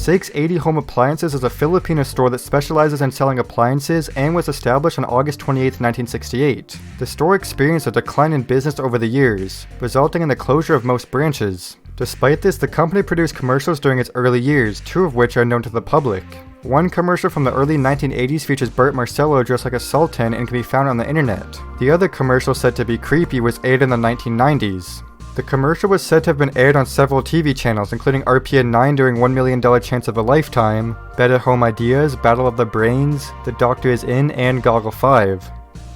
680 Home Appliances is a Filipino store that specializes in selling appliances and was established on August 28, 1968. The store experienced a decline in business over the years, resulting in the closure of most branches. Despite this, the company produced commercials during its early years, 2 of which are known to the public. One commercial from the early 1980s features Burt Marcello dressed like a sultan and can be found on the internet. The other commercial, said to be creepy, was aired in the 1990s. The commercial was said to have been aired on several TV channels, including RPN 9 during $1 Million Chance of a Lifetime, Better Home Ideas, Battle of the Brains, The Doctor Is In, and Goggle 5.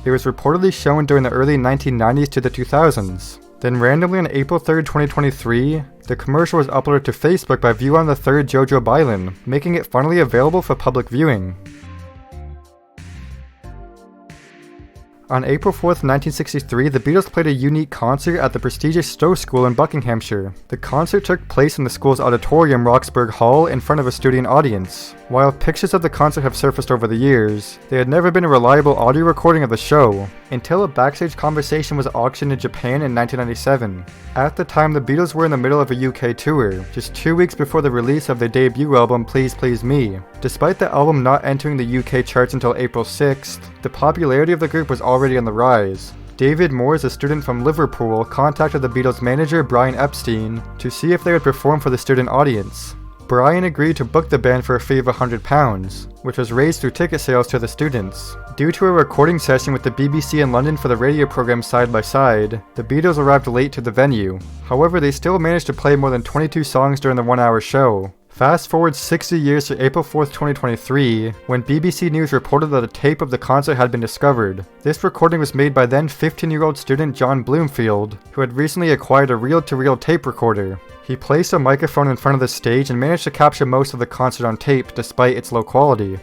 It was reportedly shown during the early 1990s to the 2000s. Then randomly on April 3, 2023, the commercial was uploaded to Facebook by View on the 3rd Jojo Bylan, making it finally available for public viewing. On April 4th, 1963, the Beatles played a unique concert at the prestigious Stowe School in Buckinghamshire. The concert took place in the school's auditorium, Roxburgh Hall, in front of a student audience. While pictures of the concert have surfaced over the years, there had never been a reliable audio recording of the show, until a backstage conversation was auctioned in Japan in 1997. At the time, the Beatles were in the middle of a UK tour, just 2 weeks before the release of their debut album Please Please Me. Despite the album not entering the UK charts until April 6th, the popularity of the group was already on the rise. David Moores, a student from Liverpool, contacted the Beatles' manager Brian Epstein to see if they would perform for the student audience. Brian agreed to book the band for a fee of £100, which was raised through ticket sales to the students. Due to a recording session with the BBC in London for the radio program Side by Side, the Beatles arrived late to the venue. However, they still managed to play more than 22 songs during the 1-hour show. Fast forward 60 years to April 4th, 2023, when BBC News reported that a tape of the concert had been discovered. This recording was made by then 15-year-old student John Bloomfield, who had recently acquired a reel-to-reel tape recorder. He placed a microphone in front of the stage and managed to capture most of the concert on tape despite its low quality.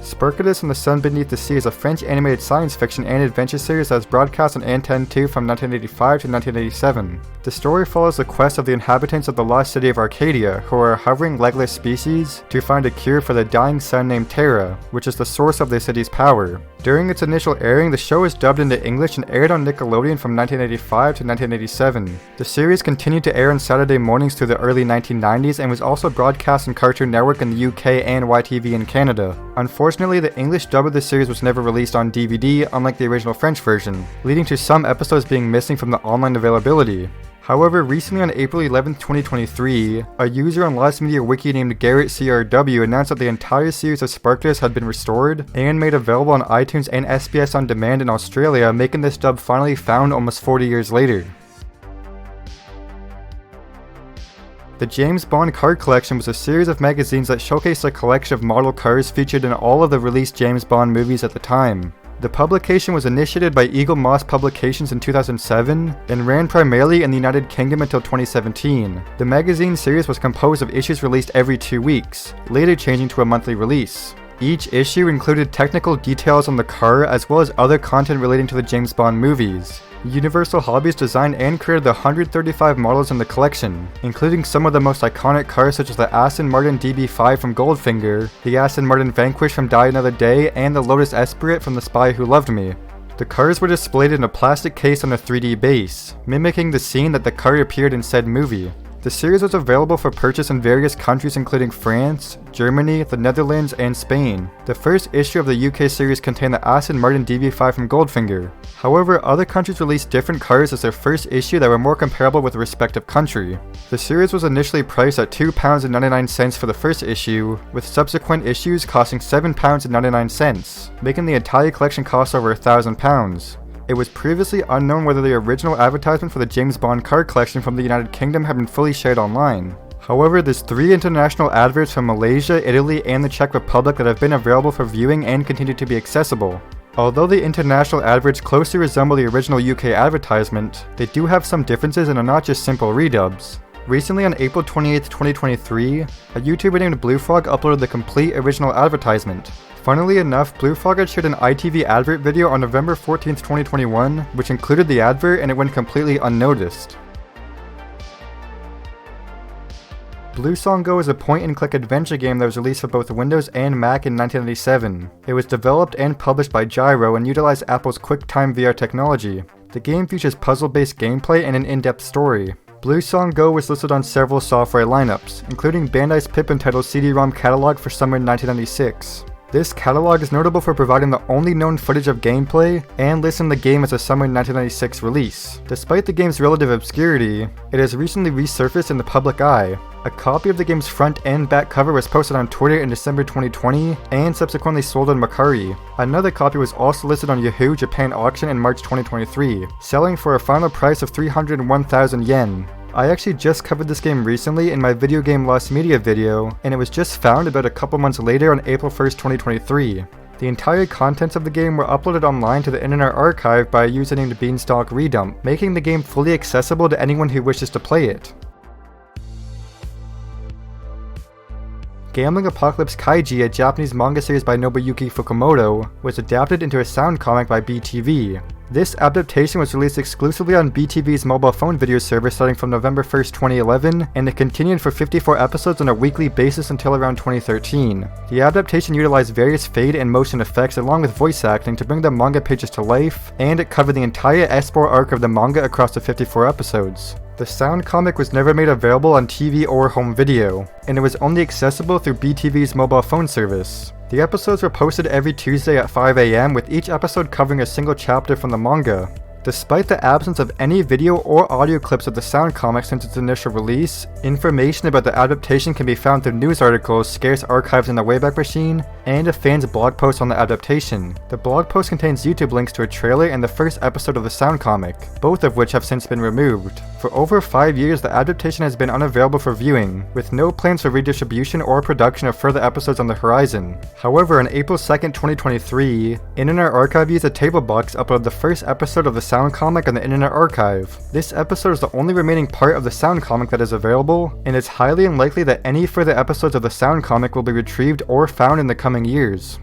Sparkatus and the Sun Beneath the Sea is a French animated science fiction and adventure series that was broadcast on Antenne 2 from 1985 to 1987. The story follows the quest of the inhabitants of the lost city of Arcadia, who are a hovering legless species, to find a cure for the dying sun named Terra, which is the source of the city's power. During its initial airing, the show was dubbed into English and aired on Nickelodeon from 1985 to 1987. The series continued to air on Saturday mornings through the early 1990s and was also broadcast on Cartoon Network in the UK and YTV in Canada. Unfortunately, the English dub of the series was never released on DVD, unlike the original French version, leading to some episodes being missing from the online availability. However, recently on April 11, 2023, a user on Lost Media Wiki named GarrettCRW announced that the entire series of Sparkatus had been restored and made available on iTunes and SBS On Demand in Australia, making this dub finally found almost 40 years later. The James Bond Card Collection was a series of magazines that showcased a collection of model cars featured in all of the released James Bond movies at the time. The publication was initiated by Eagle Moss Publications in 2007 and ran primarily in the United Kingdom until 2017. The magazine series was composed of issues released every 2 weeks, later changing to a monthly release. Each issue included technical details on the car as well as other content relating to the James Bond movies. Universal Hobbies designed and created the 135 models in the collection, including some of the most iconic cars such as the Aston Martin DB5 from Goldfinger, the Aston Martin Vanquish from Die Another Day, and the Lotus Esprit from The Spy Who Loved Me. The cars were displayed in a plastic case on a 3D base, mimicking the scene that the car appeared in said movie. The series was available for purchase in various countries including France, Germany, the Netherlands, and Spain. The first issue of the UK series contained the Aston Martin DB5 from Goldfinger. However, other countries released different cars as their first issue that were more comparable with the respective country. The series was initially priced at £2.99 for the first issue, with subsequent issues costing £7.99, making the entire collection cost over £1,000. It was previously unknown whether the original advertisement for the James Bond card collection from the United Kingdom had been fully shared online. However, there's 3 international adverts from Malaysia, Italy, and the Czech Republic that have been available for viewing and continue to be accessible. Although the international adverts closely resemble the original UK advertisement, they do have some differences and are not just simple redubs. Recently on April 28, 2023, a YouTuber named Bluefrog uploaded the complete original advertisement. Funnily enough, Bluefrog had shared an ITV advert video on November 14, 2021, which included the advert and it went completely unnoticed. Sango is a point-and-click adventure game that was released for both Windows and Mac in 1997. It was developed and published by Gyro and utilized Apple's QuickTime VR technology. The game features puzzle-based gameplay and an in-depth story. Blue Sango was listed on several software lineups, including Bandai's Pip entitled CD-ROM catalog for summer 1996. This catalog is notable for providing the only known footage of gameplay and listing the game as a summer 1996 release. Despite the game's relative obscurity, it has recently resurfaced in the public eye. A copy of the game's front and back cover was posted on Twitter in December 2020 and subsequently sold on Mercari. Another copy was also listed on Yahoo Japan Auction in March 2023, selling for a final price of 301,000 yen. I actually just covered this game recently in my video game lost media video, and it was just found about a couple months later on April 1st, 2023. The entire contents of the game were uploaded online to the Internet Archive by a user named Beanstalk Redump, making the game fully accessible to anyone who wishes to play it. Gambling Apocalypse Kaiji, a Japanese manga series by Nobuyuki Fukumoto, was adapted into a sound comic by BTV. This adaptation was released exclusively on BTV's mobile phone video service starting from November 1st, 2011, and it continued for 54 episodes on a weekly basis until around 2013. The adaptation utilized various fade and motion effects along with voice acting to bring the manga pages to life, and it covered the entire S4 arc of the manga across the 54 episodes. The sound comic was never made available on TV or home video, and it was only accessible through BTV's mobile phone service. The episodes were posted every Tuesday at 5 AM, with each episode covering a single chapter from the manga. Despite the absence of any video or audio clips of the sound comic since its initial release, information about the adaptation can be found through news articles scarce archived in the Wayback Machine, and a fan's blog post on the adaptation. The blog post contains YouTube links to a trailer and the first episode of the sound comic, both of which have since been removed. For over 5 years, the adaptation has been unavailable for viewing, with no plans for redistribution or production of further episodes on the horizon. However, on April 2nd, 2023, Internet Archive used a table box to upload the first episode of the sound comic on the Internet Archive. This episode is the only remaining part of the sound comic that is available, and it's highly unlikely that any further episodes of the sound comic will be retrieved or found in the coming years.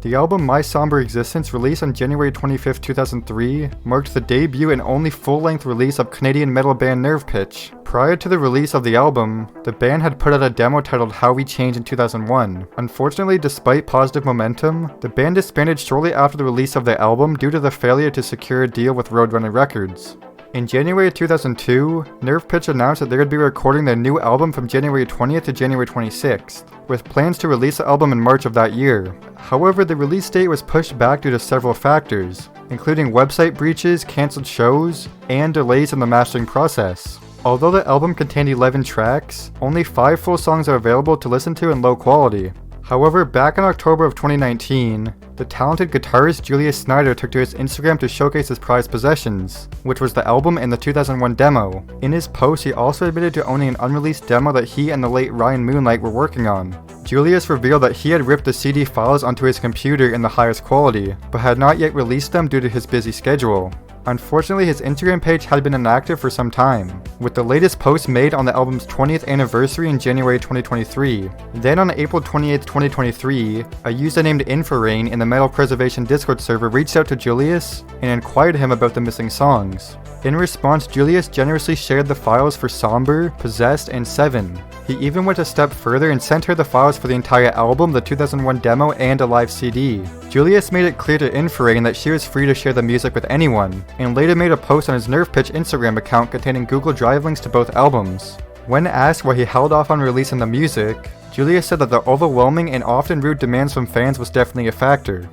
The album My Sombre Existence, released on January 25, 2003, marked the debut and only full-length release of Canadian metal band Nerve Pitch. Prior to the release of the album, the band had put out a demo titled How We Change in 2001. Unfortunately, despite positive momentum, the band disbanded shortly after the release of the album due to the failure to secure a deal with Roadrunner Records. In January 2002, Nerve Pitch announced that they would be recording their new album from January 20th to January 26th, with plans to release the album in March of that year. However, the release date was pushed back due to several factors, including website breaches, cancelled shows, and delays in the mastering process. Although the album contained 11 tracks, only 5 full songs are available to listen to in low quality. However, back in October of 2019, the talented guitarist Julius Snyder took to his Instagram to showcase his prized possessions, which was the album and the 2001 demo. In his post, he also admitted to owning an unreleased demo that he and the late Ryan Moonlight were working on. Julius revealed that he had ripped the CD files onto his computer in the highest quality, but had not yet released them due to his busy schedule. Unfortunately, his Instagram page had been inactive for some time, with the latest post made on the album's 20th anniversary in January 2023. Then on April 28, 2023, a user named Infrarain in the Metal Preservation Discord server reached out to Julius and inquired him about the missing songs. In response, Julius generously shared the files for Sombre, Possessed, and 7. He even went a step further and sent her the files for the entire album, the 2001 demo, and a live CD. Julius made it clear to Infrarain that she was free to share the music with anyone, and later made a post on his Nerve Pitch Instagram account containing Google Drive links to both albums. When asked why he held off on releasing the music, Julius said that the overwhelming and often rude demands from fans was definitely a factor.